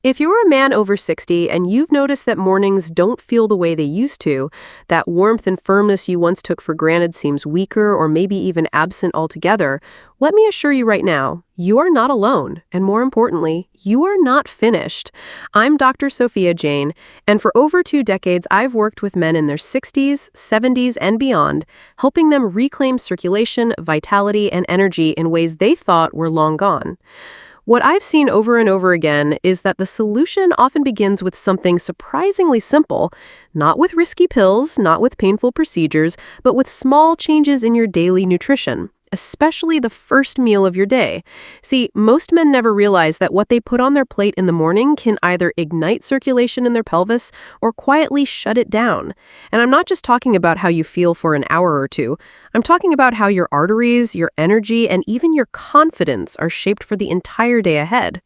If you're a man over 60 and you've noticed that mornings don't feel the way they used to, that warmth and firmness you once took for granted seems weaker or maybe even absent altogether, let me assure you right now, you are not alone, and more importantly, you are not finished. I'm Dr. Sophia Jain, and for over 2 decades, I've worked with men in their 60s, 70s, and beyond, helping them reclaim circulation, vitality, and energy in ways they thought were long gone. What I've seen over and over again is that the solution often begins with something surprisingly simple, not with risky pills, not with painful procedures, but with small changes in your daily nutrition, especially the first meal of your day. See, most men never realize that what they put on their plate in the morning can either ignite circulation in their pelvis or quietly shut it down. And I'm not just talking about how you feel for an hour or two. I'm talking about how your arteries, your energy, and even your confidence are shaped for the entire day ahead.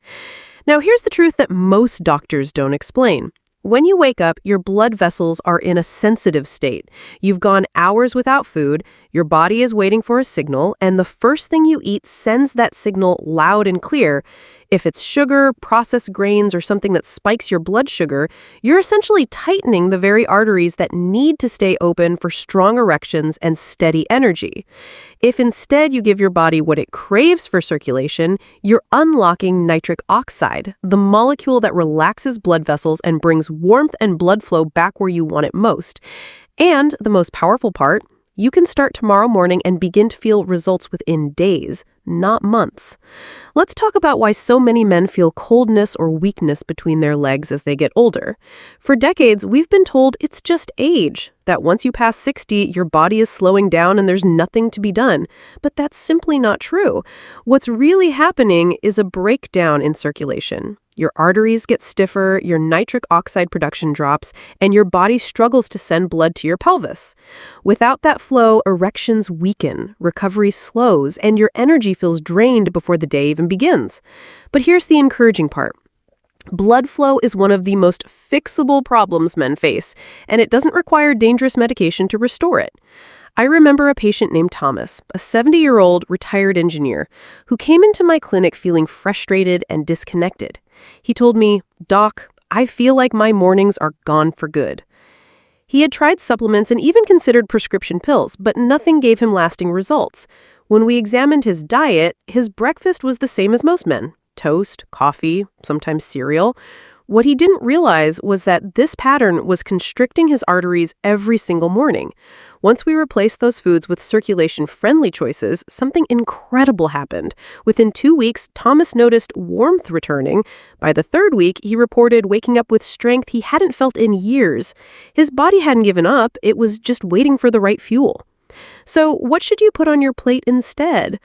Now, here's the truth that most doctors don't explain. When you wake up, your blood vessels are in a sensitive state. You've gone hours without food, your body is waiting for a signal, and the first thing you eat sends that signal loud and clear. If it's sugar, processed grains, or something that spikes your blood sugar, you're essentially tightening the very arteries that need to stay open for strong erections and steady energy. If instead you give your body what it craves for circulation, you're unlocking nitric oxide, the molecule that relaxes blood vessels and brings warmth and blood flow back where you want it most. And the most powerful part, you can start tomorrow morning and begin to feel results within days, not months. Let's talk about why so many men feel coldness or weakness between their legs as they get older. For decades, we've been told it's just age, that once you pass 60, your body is slowing down and there's nothing to be done. But that's simply not true. What's really happening is a breakdown in circulation. Your arteries get stiffer, your nitric oxide production drops, and your body struggles to send blood to your pelvis. Without that flow, erections weaken, recovery slows, and your energy feels drained before the day even begins. But here's the encouraging part. Blood flow is one of the most fixable problems men face, and it doesn't require dangerous medication to restore it. I remember a patient named Thomas, a 70-year-old retired engineer, who came into my clinic feeling frustrated and disconnected. He told me, "Doc, I feel like my mornings are gone for good." He had tried supplements and even considered prescription pills, but nothing gave him lasting results. When we examined his diet, his breakfast was the same as most men: toast, coffee, sometimes cereal. What he didn't realize was that this pattern was constricting his arteries every single morning. Once we replaced those foods with circulation-friendly choices, something incredible happened. Within 2 weeks, Thomas noticed warmth returning. By the 3rd week, he reported waking up with strength he hadn't felt in years. His body hadn't given up, it was just waiting for the right fuel. So, what should you put on your plate instead?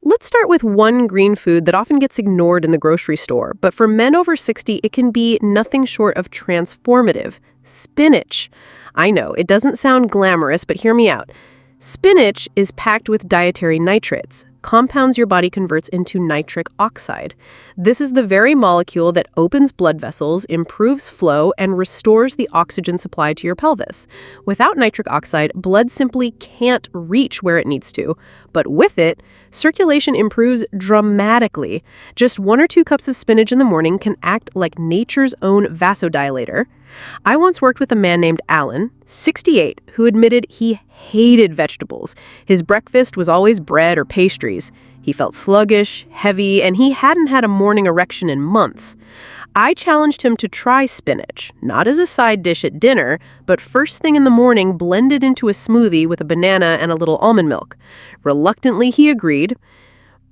Let's start with one green food that often gets ignored in the grocery store, but for men over 60, it can be nothing short of transformative: spinach. I know, it doesn't sound glamorous, but hear me out. Spinach is packed with dietary nitrates, compounds your body converts into nitric oxide. This is the very molecule that opens blood vessels, improves flow, and restores the oxygen supply to your pelvis. Without nitric oxide, blood simply can't reach where it needs to. But with it, circulation improves dramatically. Just 1 or 2 cups of spinach in the morning can act like nature's own vasodilator. I once worked with a man named Alan, 68, who admitted he hated vegetables. His breakfast was always bread or pastries. He felt sluggish, heavy, and he hadn't had a morning erection in months. I challenged him to try spinach, not as a side dish at dinner, but first thing in the morning blended into a smoothie with a banana and a little almond milk. Reluctantly, he agreed.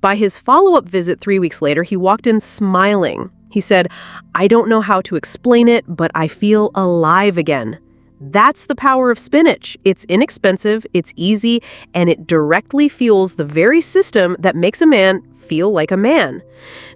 By his follow-up visit 3 weeks later, he walked in smiling. He said, "I don't know how to explain it, but I feel alive again." That's the power of spinach. It's inexpensive, it's easy, and it directly fuels the very system that makes a man feel like a man.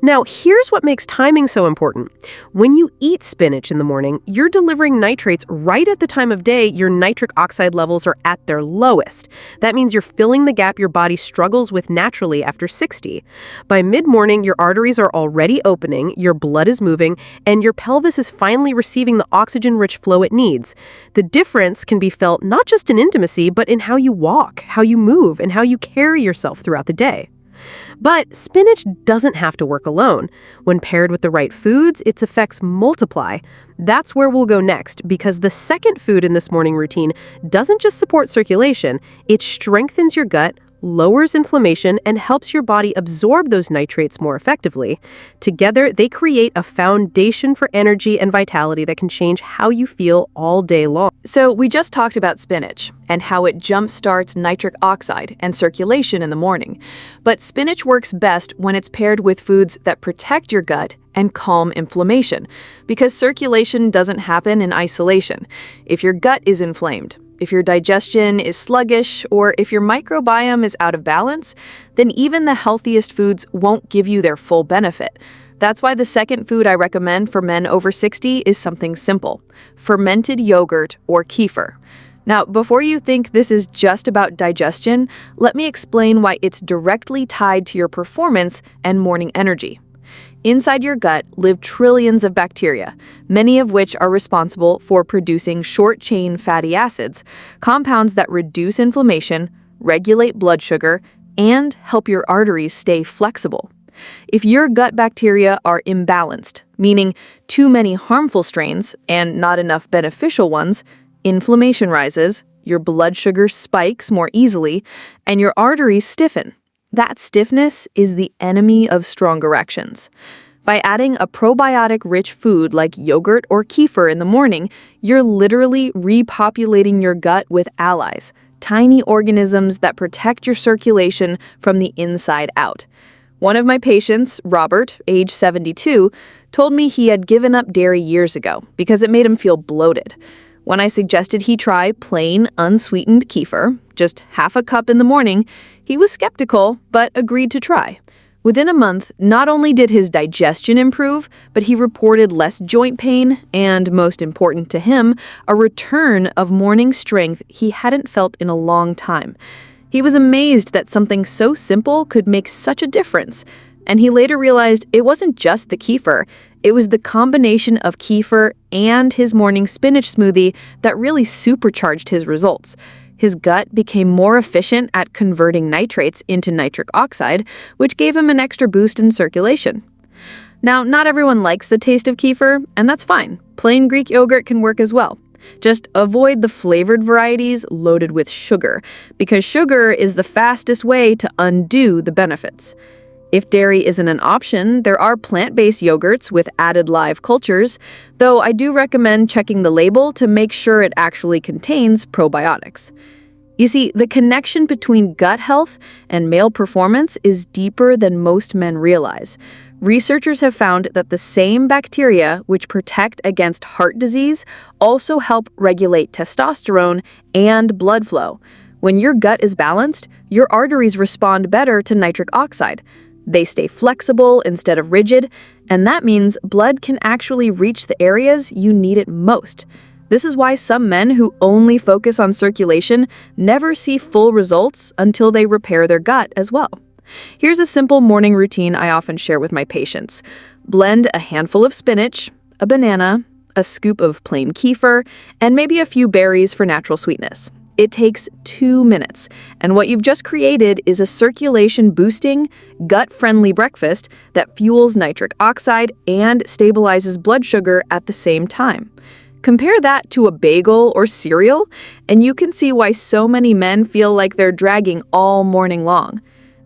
Now, here's what makes timing so important. When you eat spinach in the morning, you're delivering nitrates right at the time of day your nitric oxide levels are at their lowest. That means you're filling the gap your body struggles with naturally after 60. By mid-morning, your arteries are already opening, your blood is moving, and your pelvis is finally receiving the oxygen-rich flow it needs. The difference can be felt not just in intimacy, but in how you walk, how you move, and how you carry yourself throughout the day. But spinach doesn't have to work alone. When paired with the right foods, its effects multiply. That's where we'll go next, because the second food in this morning routine doesn't just support circulation, it strengthens your gut, lowers inflammation, and helps your body absorb those nitrates more effectively. Together, they create a foundation for energy and vitality that can change how you feel all day long. So we just talked about spinach and how it jump-starts nitric oxide and circulation in the morning. But spinach works best when it's paired with foods that protect your gut and calm inflammation, because circulation doesn't happen in isolation. If your gut is inflamed, if your digestion is sluggish, or if your microbiome is out of balance, then even the healthiest foods won't give you their full benefit. That's why the second food I recommend for men over 60 is something simple: fermented yogurt or kefir. Now, before you think this is just about digestion, let me explain why it's directly tied to your performance and morning energy. Inside your gut live trillions of bacteria, many of which are responsible for producing short-chain fatty acids, compounds that reduce inflammation, regulate blood sugar, and help your arteries stay flexible. If your gut bacteria are imbalanced, meaning too many harmful strains and not enough beneficial ones, inflammation rises, your blood sugar spikes more easily, and your arteries stiffen. That stiffness is the enemy of strong erections. By adding a probiotic-rich food like yogurt or kefir in the morning, you're literally repopulating your gut with allies, tiny organisms that protect your circulation from the inside out. One of my patients, Robert, age 72, told me he had given up dairy years ago because it made him feel bloated. When I suggested he try plain, unsweetened kefir, just half a cup in the morning, he was skeptical but agreed to try. Within a month, not only did his digestion improve, but he reported less joint pain and, most important to him, a return of morning strength he hadn't felt in a long time. He was amazed that something so simple could make such a difference. And he later realized it wasn't just the kefir, it was the combination of kefir and his morning spinach smoothie that really supercharged his results. His gut became more efficient at converting nitrates into nitric oxide, which gave him an extra boost in circulation. Now, not everyone likes the taste of kefir, and that's fine. Plain Greek yogurt can work as well. Just avoid the flavored varieties loaded with sugar, because sugar is the fastest way to undo the benefits. If dairy isn't an option, there are plant-based yogurts with added live cultures, though I do recommend checking the label to make sure it actually contains probiotics. You see, the connection between gut health and male performance is deeper than most men realize. Researchers have found that the same bacteria which protect against heart disease also help regulate testosterone and blood flow. When your gut is balanced, your arteries respond better to nitric oxide. They stay flexible instead of rigid, and that means blood can actually reach the areas you need it most. This is why some men who only focus on circulation never see full results until they repair their gut as well. Here's a simple morning routine I often share with my patients. Blend a handful of spinach, a banana, a scoop of plain kefir, and maybe a few berries for natural sweetness. It takes 2 minutes, and what you've just created is a circulation-boosting, gut-friendly breakfast that fuels nitric oxide and stabilizes blood sugar at the same time. Compare that to a bagel or cereal, and you can see why so many men feel like they're dragging all morning long.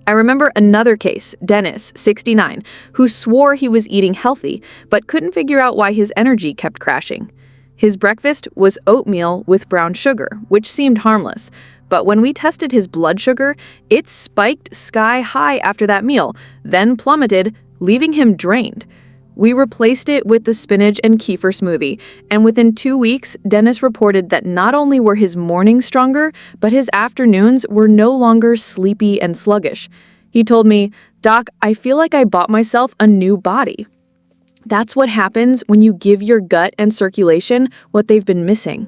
I remember another case, Dennis, 69, who swore he was eating healthy, but couldn't figure out why his energy kept crashing. His breakfast was oatmeal with brown sugar, which seemed harmless. But when we tested his blood sugar, it spiked sky high after that meal, then plummeted, leaving him drained. We replaced it with the spinach and kefir smoothie, and within 2 weeks, Dennis reported that not only were his mornings stronger, but his afternoons were no longer sleepy and sluggish. He told me, "Doc, I feel like I bought myself a new body." That's what happens when you give your gut and circulation what they've been missing.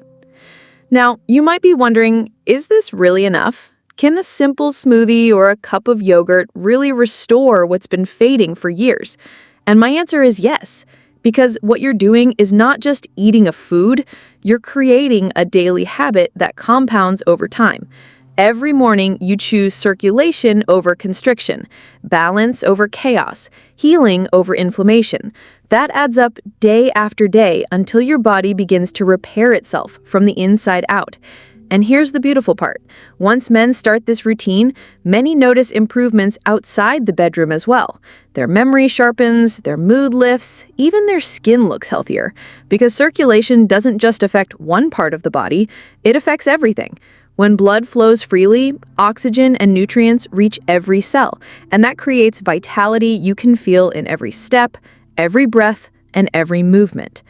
Now, you might be wondering, is this really enough? Can a simple smoothie or a cup of yogurt really restore what's been fading for years? And my answer is yes, because what you're doing is not just eating a food, you're creating a daily habit that compounds over time. Every morning, you choose circulation over constriction, balance over chaos, healing over inflammation. That adds up day after day until your body begins to repair itself from the inside out. And here's the beautiful part. Once men start this routine, many notice improvements outside the bedroom as well. Their memory sharpens, their mood lifts, even their skin looks healthier. Because circulation doesn't just affect one part of the body, it affects everything. When blood flows freely, oxygen and nutrients reach every cell, and that creates vitality you can feel in every step, every breath, and every movement.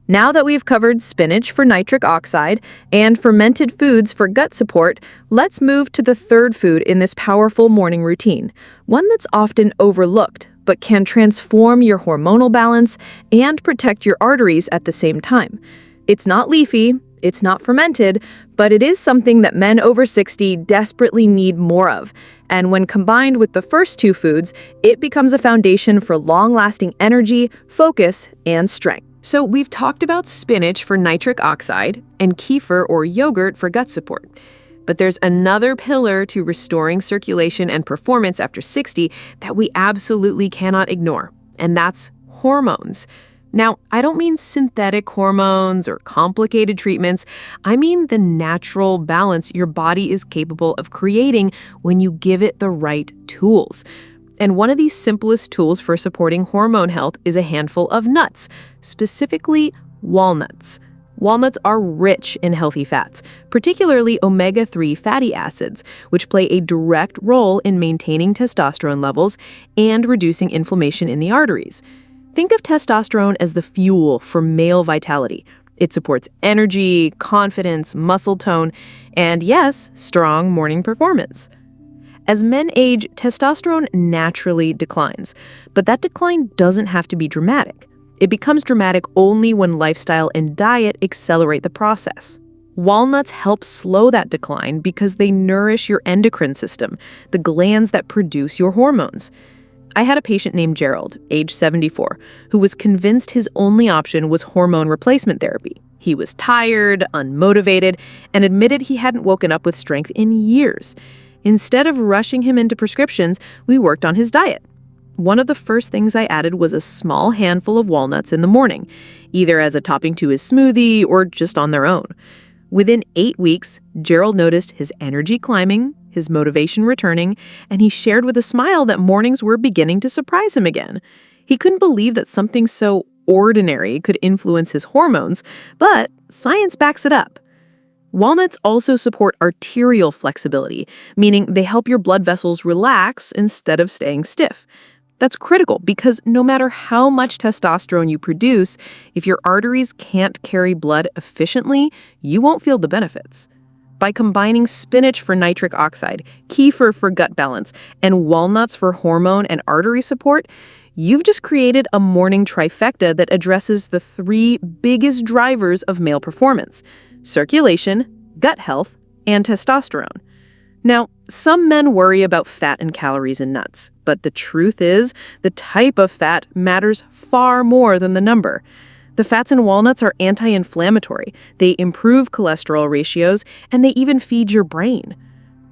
Now that we've covered spinach for nitric oxide and fermented foods for gut support, let's move to the third food in this powerful morning routine, one that's often overlooked but can transform your hormonal balance and protect your arteries at the same time. It's not leafy, it's not fermented, but it is something that men over 60 desperately need more of. And when combined with the first two foods, it becomes a foundation for long-lasting energy, focus, and strength. So we've talked about spinach for nitric oxide and kefir or yogurt for gut support. But there's another pillar to restoring circulation and performance after 60 that we absolutely cannot ignore, and that's hormones. Now, I don't mean synthetic hormones or complicated treatments. I mean the natural balance your body is capable of creating when you give it the right tools. And one of the simplest tools for supporting hormone health is a handful of nuts, specifically walnuts. Walnuts are rich in healthy fats, particularly omega-3 fatty acids, which play a direct role in maintaining testosterone levels and reducing inflammation in the arteries. Think of testosterone as the fuel for male vitality. It supports energy, confidence, muscle tone, and yes, strong morning performance. As men age, testosterone naturally declines, but that decline doesn't have to be dramatic. It becomes dramatic only when lifestyle and diet accelerate the process. Walnuts help slow that decline because they nourish your endocrine system, the glands that produce your hormones. I had a patient named Gerald, age 74, who was convinced his only option was hormone replacement therapy. He was tired, unmotivated, and admitted he hadn't woken up with strength in years. Instead of rushing him into prescriptions, we worked on his diet. One of the first things I added was a small handful of walnuts in the morning, either as a topping to his smoothie or just on their own. Within 8 weeks, Gerald noticed his energy climbing, his motivation returning, and he shared with a smile that mornings were beginning to surprise him again. He couldn't believe that something so ordinary could influence his hormones, but science backs it up. Walnuts also support arterial flexibility, meaning they help your blood vessels relax instead of staying stiff. That's critical because no matter how much testosterone you produce, if your arteries can't carry blood efficiently, you won't feel the benefits. By combining spinach for nitric oxide, kefir for gut balance, and walnuts for hormone and artery support, you've just created a morning trifecta that addresses the 3 biggest drivers of male performance: circulation, gut health, and testosterone. Now, some men worry about fat and calories in nuts, but the truth is, the type of fat matters far more than the number. The fats in walnuts are anti-inflammatory, they improve cholesterol ratios, and they even feed your brain.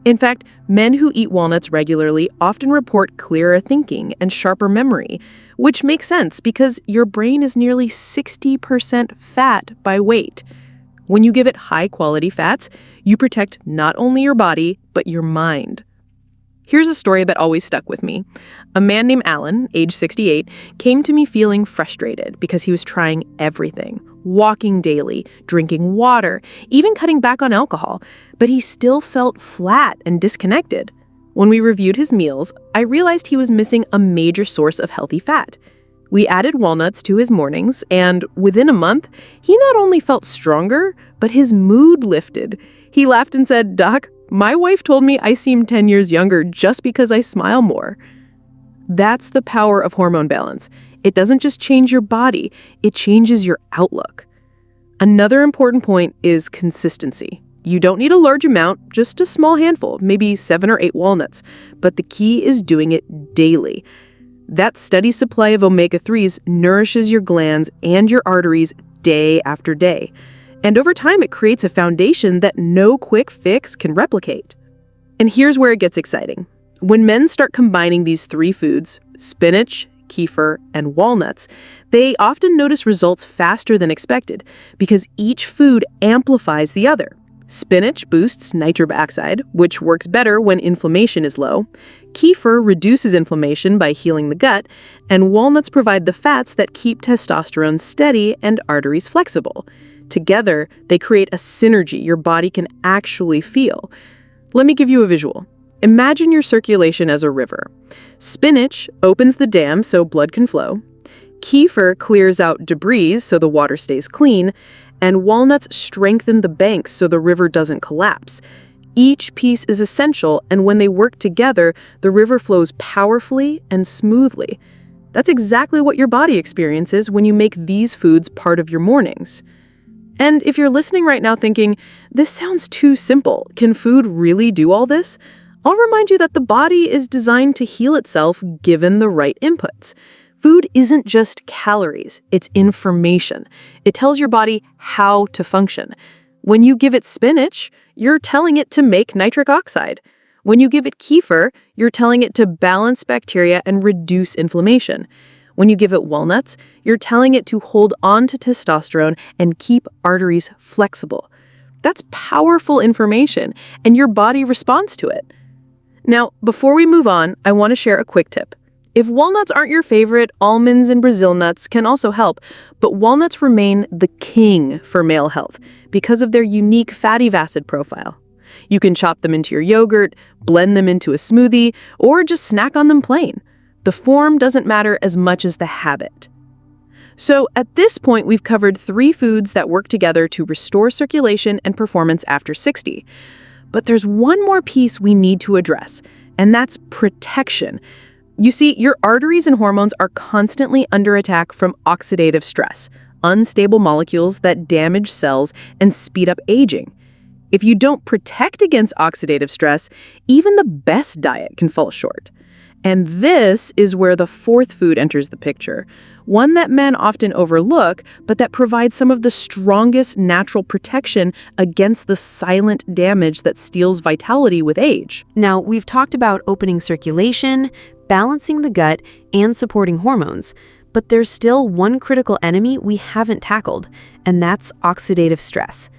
In fact, men who eat walnuts regularly often report clearer thinking and sharper memory, which makes sense because your brain is nearly 60% fat by weight. When you give it high-quality fats, you protect not only your body, but your mind. Here's a story that always stuck with me. A man named Alan, age 68, came to me feeling frustrated because he was trying everything, walking daily, drinking water, even cutting back on alcohol, but he still felt flat and disconnected. When we reviewed his meals, I realized he was missing a major source of healthy fat. We added walnuts to his mornings, and within a month, he not only felt stronger, but his mood lifted. He laughed and said, "Doc, my wife told me I seem 10 years younger just because I smile more." That's the power of hormone balance. It doesn't just change your body, it changes your outlook. Another important point is consistency. You don't need a large amount, just a small handful, maybe 7 or 8 walnuts, but the key is doing it daily. That steady supply of omega-3s nourishes your glands and your arteries day after day. And over time, it creates a foundation that no quick fix can replicate. And here's where it gets exciting. When men start combining these three foods, spinach, kefir, and walnuts, they often notice results faster than expected because each food amplifies the other. Spinach boosts nitric oxide, which works better when inflammation is low. Kefir reduces inflammation by healing the gut, and walnuts provide the fats that keep testosterone steady and arteries flexible. Together, they create a synergy your body can actually feel. Let me give you a visual. Imagine your circulation as a river. Spinach opens the dam so blood can flow. Kefir clears out debris so the water stays clean, and walnuts strengthen the banks so the river doesn't collapse. Each piece is essential, and when they work together, the river flows powerfully and smoothly. That's exactly what your body experiences when you make these foods part of your mornings. And if you're listening right now thinking, this sounds too simple, can food really do all this? I'll remind you that the body is designed to heal itself given the right inputs. Food isn't just calories, it's information. It tells your body how to function. When you give it spinach, you're telling it to make nitric oxide. When you give it kefir, you're telling it to balance bacteria and reduce inflammation. When you give it walnuts, you're telling it to hold on to testosterone and keep arteries flexible. That's powerful information, and your body responds to it. Now, before we move on, I want to share a quick tip. If walnuts aren't your favorite, almonds and Brazil nuts can also help, but walnuts remain the king for male health because of their unique fatty acid profile. You can chop them into your yogurt, blend them into a smoothie, or just snack on them plain. The form doesn't matter as much as the habit. So at this point, we've covered 3 foods that work together to restore circulation and performance after 60. But there's one more piece we need to address, and that's protection. You see, your arteries and hormones are constantly under attack from oxidative stress, unstable molecules that damage cells and speed up aging. If you don't protect against oxidative stress, even the best diet can fall short. And this is where the 4th food enters the picture, one that men often overlook, but that provides some of the strongest natural protection against the silent damage that steals vitality with age. Now, we've talked about opening circulation, balancing the gut, and supporting hormones. But there's still one critical enemy we haven't tackled, and that's oxidative stress.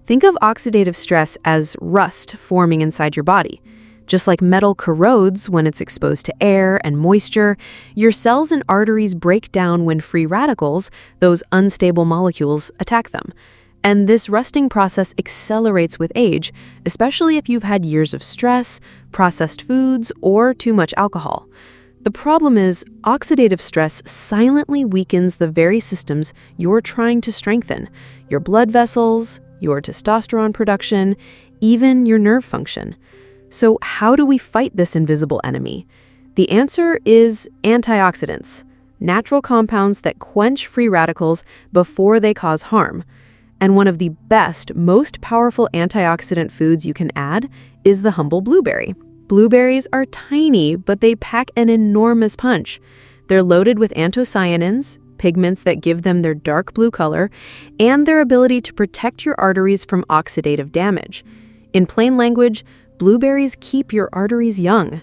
Think of oxidative stress as rust forming inside your body. Just like metal corrodes when it's exposed to air and moisture, your cells and arteries break down when free radicals, those unstable molecules, attack them. And this rusting process accelerates with age, especially if you've had years of stress, processed foods, or too much alcohol. The problem is, oxidative stress silently weakens the very systems you're trying to strengthen: your blood vessels, your testosterone production, even your nerve function. So how do we fight this invisible enemy? The answer is antioxidants, natural compounds that quench free radicals before they cause harm. And one of the best, most powerful antioxidant foods you can add is the humble blueberry. Blueberries are tiny, but they pack an enormous punch. They're loaded with anthocyanins, pigments that give them their dark blue color, and their ability to protect your arteries from oxidative damage. In plain language, blueberries keep your arteries young.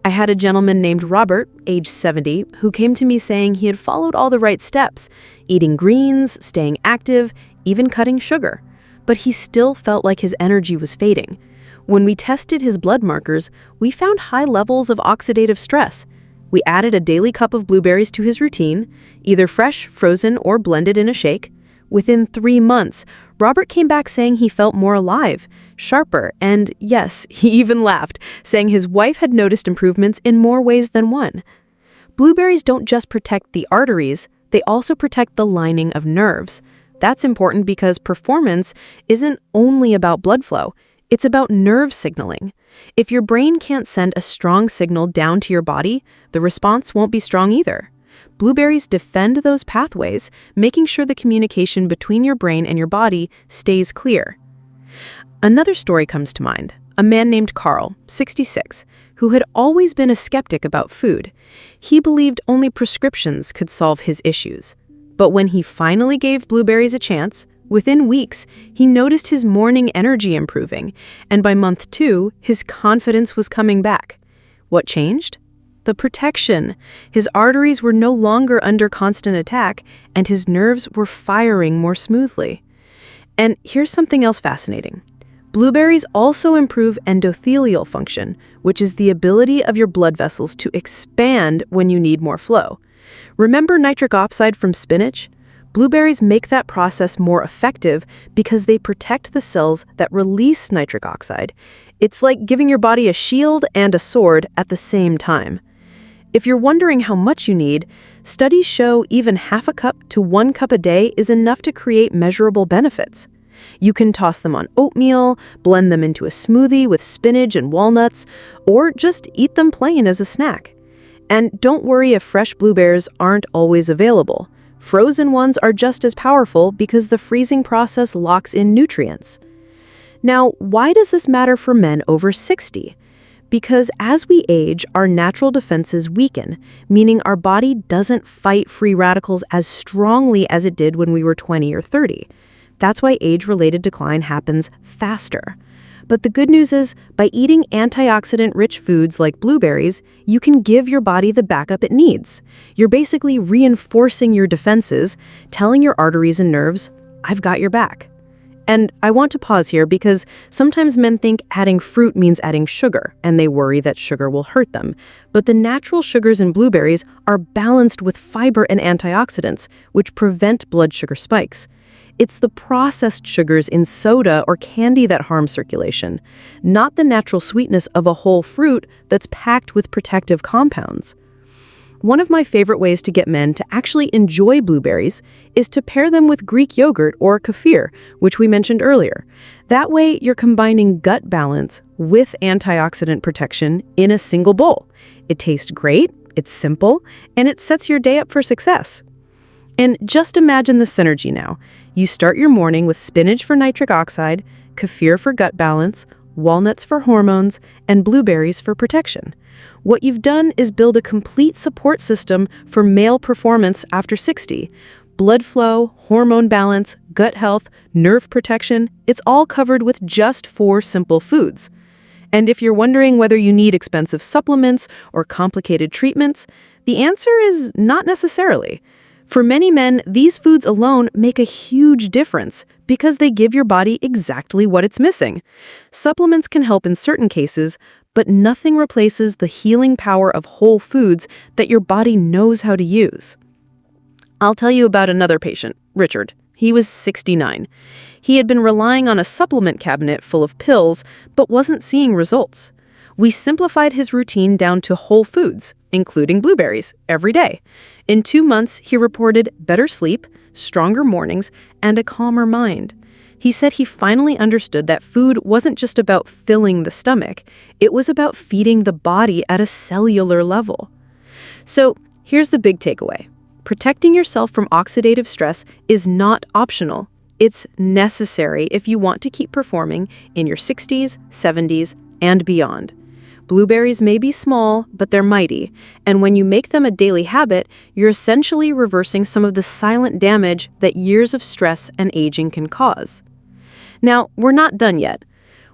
I had a gentleman named Robert, age 70, who came to me saying he had followed all the right steps, eating greens, staying active, even cutting sugar. But he still felt like his energy was fading. When we tested his blood markers, we found high levels of oxidative stress. We added a daily cup of blueberries to his routine, either fresh, frozen, or blended in a shake. Within 3 months, Robert came back saying he felt more alive, sharper, and yes, he even laughed, saying his wife had noticed improvements in more ways than one. Blueberries don't just protect the arteries, they also protect the lining of nerves. That's important because performance isn't only about blood flow, it's about nerve signaling. If your brain can't send a strong signal down to your body, the response won't be strong either. Blueberries defend those pathways, making sure the communication between your brain and your body stays clear. Another story comes to mind. A man named Carl, 66, who had always been a skeptic about food. He believed only prescriptions could solve his issues. But when he finally gave blueberries a chance, Within weeks, he noticed his morning energy improving, and by month 2, his confidence was coming back. What changed? The protection. His arteries were no longer under constant attack, and his nerves were firing more smoothly. And here's something else fascinating. Blueberries also improve endothelial function, which is the ability of your blood vessels to expand when you need more flow. Remember nitric oxide from spinach? Blueberries make that process more effective because they protect the cells that release nitric oxide. It's like giving your body a shield and a sword at the same time. If you're wondering how much you need, studies show even half a cup to 1 cup a day is enough to create measurable benefits. You can toss them on oatmeal, blend them into a smoothie with spinach and walnuts, or just eat them plain as a snack. And don't worry if fresh blueberries aren't always available. Frozen ones are just as powerful because the freezing process locks in nutrients. Now, why does this matter for men over 60? Because as we age, our natural defenses weaken, meaning our body doesn't fight free radicals as strongly as it did when we were 20 or 30. That's why age-related decline happens faster. But the good news is, by eating antioxidant-rich foods like blueberries, you can give your body the backup it needs. You're basically reinforcing your defenses, telling your arteries and nerves, "I've got your back." And I want to pause here because sometimes men think adding fruit means adding sugar, and they worry that sugar will hurt them. But the natural sugars in blueberries are balanced with fiber and antioxidants, which prevent blood sugar spikes. It's the processed sugars in soda or candy that harm circulation, not the natural sweetness of a whole fruit that's packed with protective compounds. One of my favorite ways to get men to actually enjoy blueberries is to pair them with Greek yogurt or kefir, which we mentioned earlier. That way, you're combining gut balance with antioxidant protection in a single bowl. It tastes great, it's simple, and it sets your day up for success. And just imagine the synergy now. You start your morning with spinach for nitric oxide, kefir for gut balance, walnuts for hormones, and blueberries for protection. What you've done is build a complete support system for male performance after 60. Blood flow, hormone balance, gut health, nerve protection, it's all covered with just 4 simple foods. And if you're wondering whether you need expensive supplements or complicated treatments, the answer is not necessarily. For many men, these foods alone make a huge difference because they give your body exactly what it's missing. Supplements can help in certain cases, but nothing replaces the healing power of whole foods that your body knows how to use. I'll tell you about another patient, Richard. He was 69. He had been relying on a supplement cabinet full of pills, but wasn't seeing results. We simplified his routine down to whole foods, including blueberries, every day. In 2 months, he reported better sleep, stronger mornings, and a calmer mind. He said he finally understood that food wasn't just about filling the stomach, it was about feeding the body at a cellular level. So, here's the big takeaway. Protecting yourself from oxidative stress is not optional. It's necessary if you want to keep performing in your 60s, 70s, and beyond. Blueberries may be small, but they're mighty, and when you make them a daily habit, you're essentially reversing some of the silent damage that years of stress and aging can cause. Now, we're not done yet.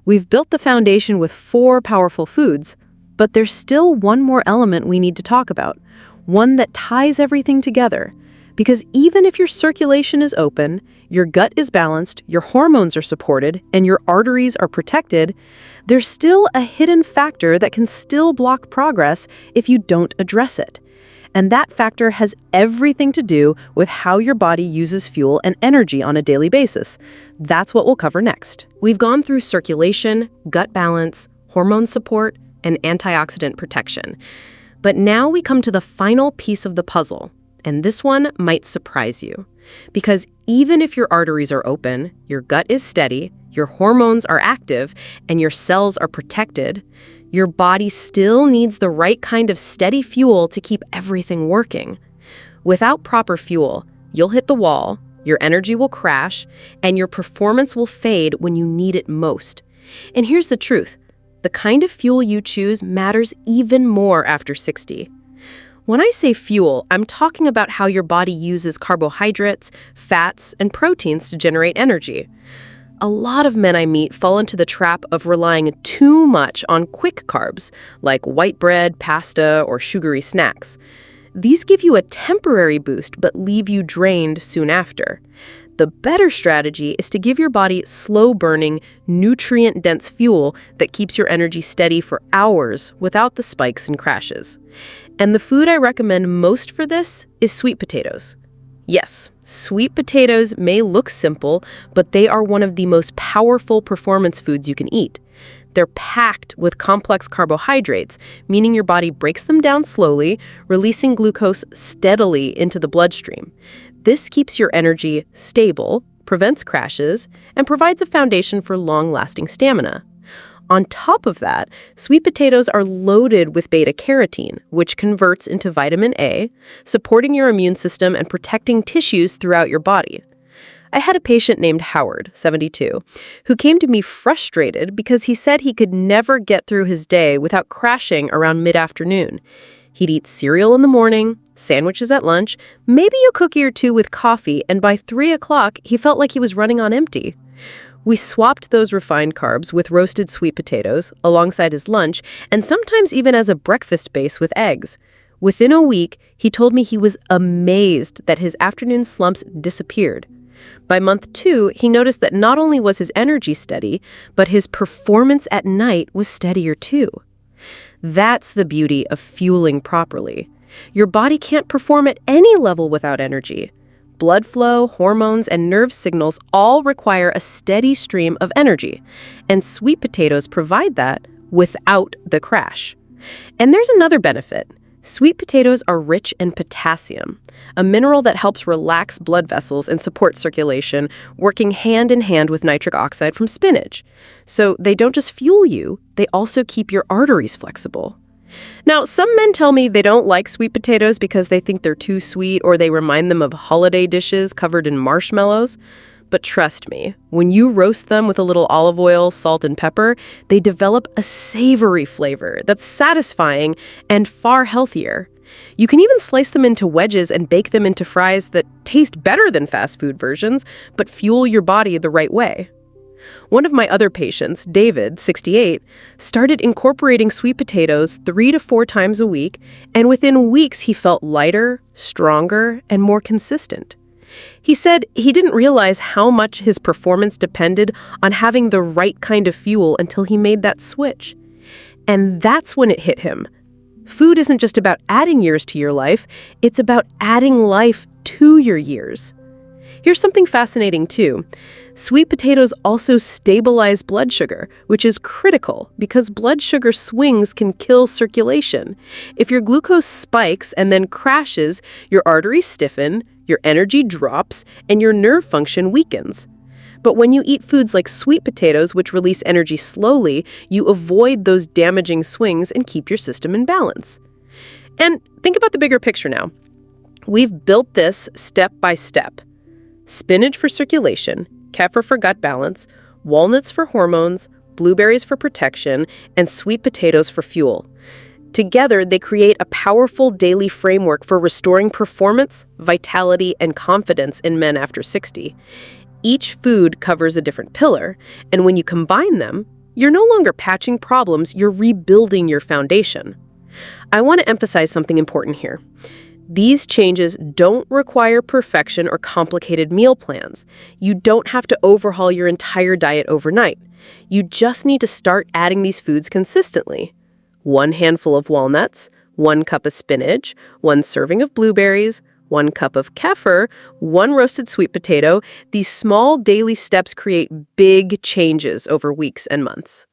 We've built the foundation with 4 powerful foods, but there's still one more element we need to talk about, one that ties everything together. Because even if your circulation is open, your gut is balanced, your hormones are supported, and your arteries are protected, there's still a hidden factor that can still block progress if you don't address it. And that factor has everything to do with how your body uses fuel and energy on a daily basis. That's what we'll cover next. We've gone through circulation, gut balance, hormone support, and antioxidant protection. But now we come to the final piece of the puzzle. And this one might surprise you. Because even if your arteries are open, your gut is steady, your hormones are active, and your cells are protected, your body still needs the right kind of steady fuel to keep everything working. Without proper fuel, you'll hit the wall, your energy will crash, and your performance will fade when you need it most. And here's the truth. The kind of fuel you choose matters even more after 60. When I say fuel, I'm talking about how your body uses carbohydrates, fats, and proteins to generate energy. A lot of men I meet fall into the trap of relying too much on quick carbs, like white bread, pasta, or sugary snacks. These give you a temporary boost but leave you drained soon after. The better strategy is to give your body slow-burning, nutrient-dense fuel that keeps your energy steady for hours without the spikes and crashes. And the food I recommend most for this is sweet potatoes. Yes, sweet potatoes may look simple, but they are one of the most powerful performance foods you can eat. They're packed with complex carbohydrates, meaning your body breaks them down slowly, releasing glucose steadily into the bloodstream. This keeps your energy stable, prevents crashes, and provides a foundation for long-lasting stamina. On top of that, sweet potatoes are loaded with beta-carotene, which converts into vitamin A, supporting your immune system and protecting tissues throughout your body. I had a patient named Howard, 72, who came to me frustrated because he said he could never get through his day without crashing around mid-afternoon. He'd eat cereal in the morning, sandwiches at lunch, maybe a cookie or two with coffee, and by 3 o'clock, he felt like he was running on empty. We swapped those refined carbs with roasted sweet potatoes alongside his lunch, and sometimes even as a breakfast base with eggs. Within a week, he told me he was amazed that his afternoon slumps disappeared. By month 2, he noticed that not only was his energy steady, but his performance at night was steadier too. That's the beauty of fueling properly. Your body can't perform at any level without energy. Blood flow, hormones, and nerve signals all require a steady stream of energy, and sweet potatoes provide that without the crash. And there's another benefit. Sweet potatoes are rich in potassium, a mineral that helps relax blood vessels and support circulation, working hand in hand with nitric oxide from spinach. So they don't just fuel you, they also keep your arteries flexible. Now, some men tell me they don't like sweet potatoes because they think they're too sweet or they remind them of holiday dishes covered in marshmallows. But trust me, when you roast them with a little olive oil, salt, and pepper, they develop a savory flavor that's satisfying and far healthier. You can even slice them into wedges and bake them into fries that taste better than fast food versions, but fuel your body the right way. One of my other patients, David, 68, started incorporating sweet potatoes 3 to 4 times a week, and within weeks he felt lighter, stronger, and more consistent. He said he didn't realize how much his performance depended on having the right kind of fuel until he made that switch. And that's when it hit him. Food isn't just about adding years to your life, it's about adding life to your years. Here's something fascinating too. Sweet potatoes also stabilize blood sugar, which is critical because blood sugar swings can kill circulation. If your glucose spikes and then crashes, your arteries stiffen, your energy drops, and your nerve function weakens. But when you eat foods like sweet potatoes, which release energy slowly, you avoid those damaging swings and keep your system in balance. And think about the bigger picture now. We've built this step by step. Spinach for circulation, kefir for gut balance, walnuts for hormones, blueberries for protection, and sweet potatoes for fuel. Together, they create a powerful daily framework for restoring performance, vitality, and confidence in men after 60. Each food covers a different pillar, and when you combine them, you're no longer patching problems, you're rebuilding your foundation. I want to emphasize something important here. These changes don't require perfection or complicated meal plans. You don't have to overhaul your entire diet overnight. You just need to start adding these foods consistently. 1 handful of walnuts, 1 cup of spinach, 1 serving of blueberries, 1 cup of kefir, 1 roasted sweet potato. These small daily steps create big changes over weeks and months.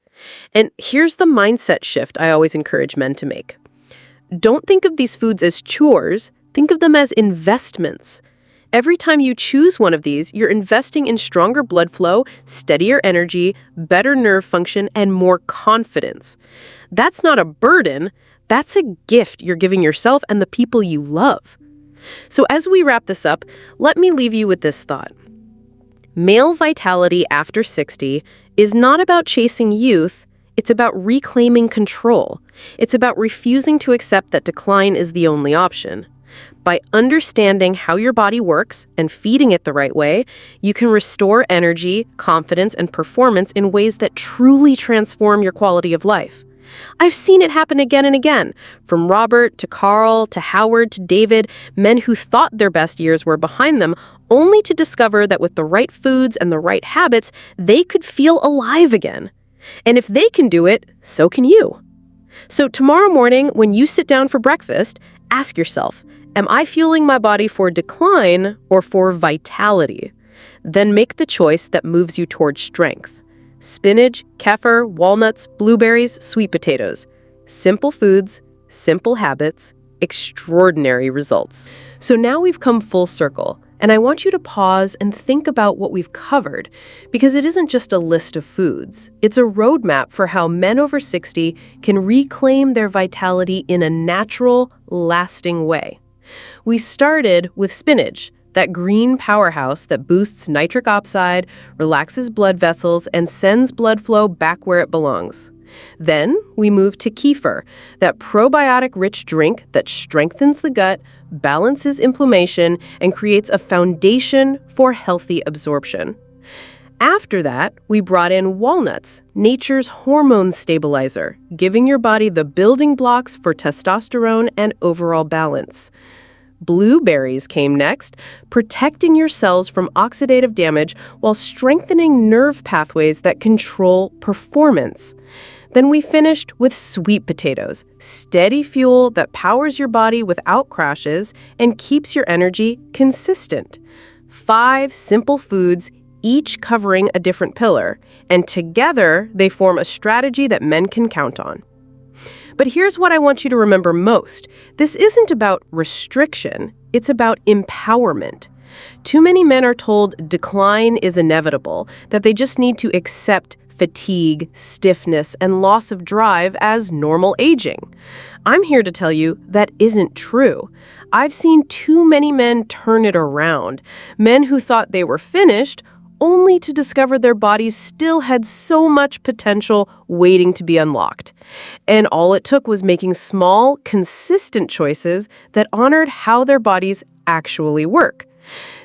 And here's the mindset shift I always encourage men to make. Don't think of these foods as chores, think of them as investments. Every time you choose one of these, you're investing in stronger blood flow, steadier energy, better nerve function, and more confidence. That's not a burden, that's a gift you're giving yourself and the people you love. So as we wrap this up, let me leave you with this thought. Male vitality after 60 is not about chasing youth, it's about reclaiming control. It's about refusing to accept that decline is the only option. By understanding how your body works and feeding it the right way, you can restore energy, confidence, and performance in ways that truly transform your quality of life. I've seen it happen again and again, from Robert to Carl to Howard to David, men who thought their best years were behind them, only to discover that with the right foods and the right habits, they could feel alive again. And if they can do it, so can you. So tomorrow morning, when you sit down for breakfast, ask yourself, am I fueling my body for decline or for vitality? Then make the choice that moves you towards strength. Spinach, kefir, walnuts, blueberries, sweet potatoes. Simple foods, simple habits, extraordinary results. So now we've come full circle, and I want you to pause and think about what we've covered, because it isn't just a list of foods. It's a roadmap for how men over 60 can reclaim their vitality in a natural, lasting way. We started with spinach, that green powerhouse that boosts nitric oxide, relaxes blood vessels, and sends blood flow back where it belongs. Then we moved to kefir, that probiotic-rich drink that strengthens the gut, balances inflammation, and creates a foundation for healthy absorption. After that, we brought in walnuts, nature's hormone stabilizer, giving your body the building blocks for testosterone and overall balance. Blueberries came next, protecting your cells from oxidative damage while strengthening nerve pathways that control performance. Then we finished with sweet potatoes, steady fuel that powers your body without crashes and keeps your energy consistent. 5 simple foods, each covering a different pillar, and together they form a strategy that men can count on. But here's what I want you to remember most. This isn't about restriction, it's about empowerment. Too many men are told decline is inevitable, that they just need to accept fatigue, stiffness, and loss of drive as normal aging. I'm here to tell you that isn't true. I've seen too many men turn it around. Men who thought they were finished, only to discover their bodies still had so much potential waiting to be unlocked. And all it took was making small, consistent choices that honored how their bodies actually work.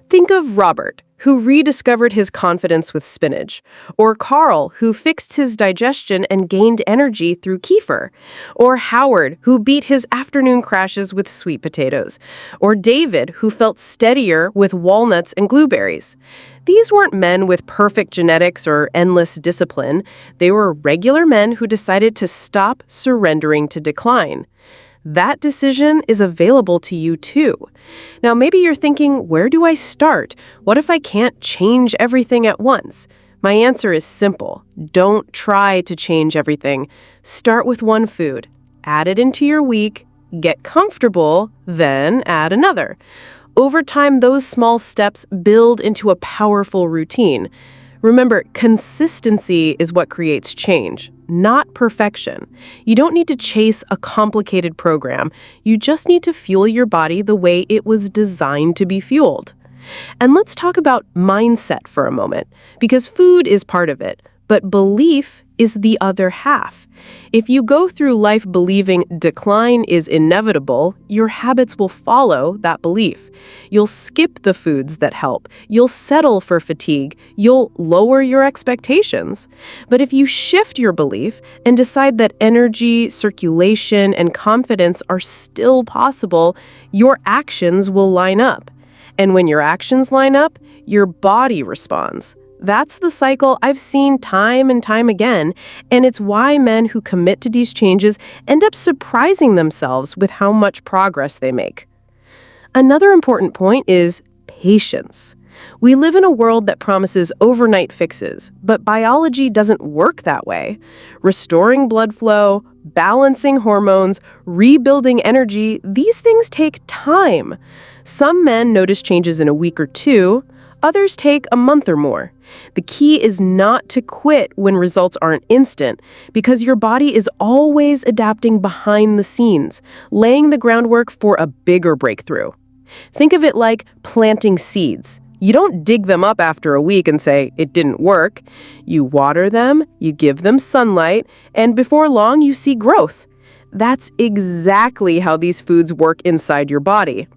Think of Robert, who rediscovered his confidence with spinach, or Carl, who fixed his digestion and gained energy through kefir, or Howard, who beat his afternoon crashes with sweet potatoes, or David, who felt steadier with walnuts and blueberries. These weren't men with perfect genetics or endless discipline. They were regular men who decided to stop surrendering to decline. That decision is available to you too. Now, maybe you're thinking, where do I start? What if I can't change everything at once? My answer is simple. Don't try to change everything. Start with one food. Add it into your week. Get comfortable, then add another. Over time, those small steps build into a powerful routine. Remember, consistency is what creates change, not perfection. You don't need to chase a complicated program. You just need to fuel your body the way it was designed to be fueled. And let's talk about mindset for a moment, because food is part of it, but belief is the other half. If you go through life believing decline is inevitable, your habits will follow that belief. You'll skip the foods that help. You'll settle for fatigue. You'll lower your expectations. But if you shift your belief and decide that energy, circulation, and confidence are still possible, your actions will line up. And when your actions line up, your body responds. That's the cycle I've seen time and time again, and it's why men who commit to these changes end up surprising themselves with how much progress they make. Another important point is patience. We live in a world that promises overnight fixes, but biology doesn't work that way. Restoring blood flow, balancing hormones, rebuilding energy, these things take time. Some men notice changes in a week or two. Others take a month or more. The key is not to quit when results aren't instant, because your body is always adapting behind the scenes, laying the groundwork for a bigger breakthrough. Think of it like planting seeds. You don't dig them up after a week and say, it didn't work. You water them, you give them sunlight, and before long you see growth. That's exactly how these foods work inside your body.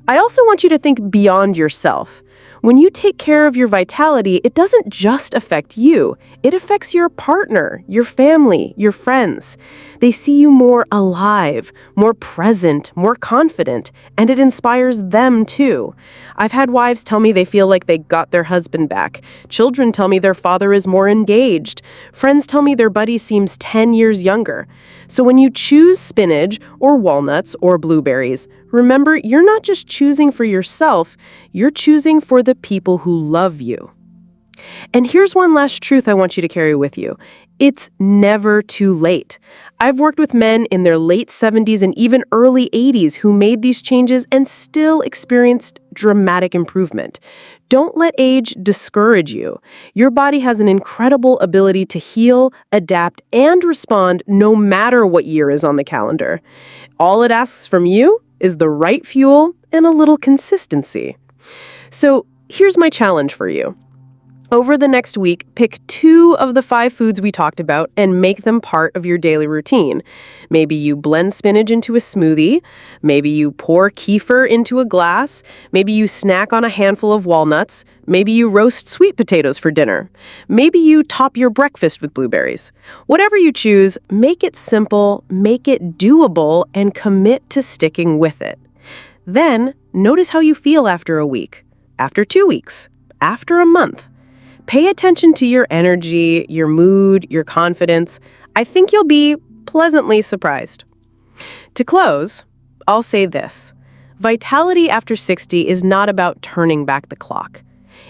I also want you to think beyond yourself. When you take care of your vitality, it doesn't just affect you. It affects your partner, your family, your friends. They see you more alive, more present, more confident, and it inspires them too. I've had wives tell me they feel like they got their husband back. Children tell me their father is more engaged. Friends tell me their buddy seems 10 years younger. So when you choose spinach or walnuts or blueberries, remember, you're not just choosing for yourself, you're choosing for the people who love you. And here's one last truth I want you to carry with you. It's never too late. I've worked with men in their late 70s and even early 80s who made these changes and still experienced dramatic improvement. Don't let age discourage you. Your body has an incredible ability to heal, adapt, and respond no matter what year is on the calendar. All it asks from you is the right fuel and a little consistency. So here's my challenge for you. Over the next week, pick 2 of the 5 foods we talked about and make them part of your daily routine. Maybe you blend spinach into a smoothie. Maybe you pour kefir into a glass. Maybe you snack on a handful of walnuts. Maybe you roast sweet potatoes for dinner. Maybe you top your breakfast with blueberries. Whatever you choose, make it simple, make it doable, and commit to sticking with it. Then, notice how you feel after a week, after 2 weeks, after a month. Pay attention to your energy, your mood, your confidence. I think you'll be pleasantly surprised. To close, I'll say this. Vitality after 60 is not about turning back the clock.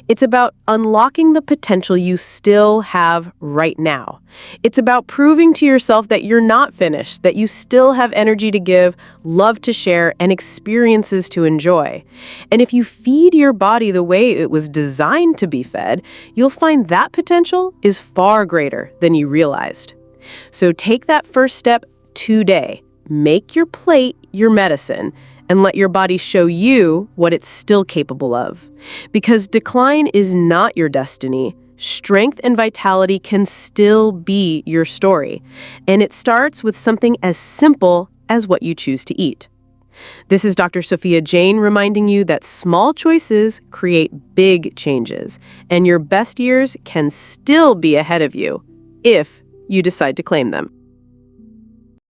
It's about unlocking the potential you still have right now. It's about proving to yourself that you're not finished, that you still have energy to give, love to share, and experiences to enjoy. And if you feed your body the way it was designed to be fed, you'll find that potential is far greater than you realized. So take that first step today. Make your plate your medicine, and let your body show you what it's still capable of. Because decline is not your destiny. Strength and vitality can still be your story. And it starts with something as simple as what you choose to eat. This is Dr. Sophia Jain reminding you that small choices create big changes, and your best years can still be ahead of you if you decide to claim them.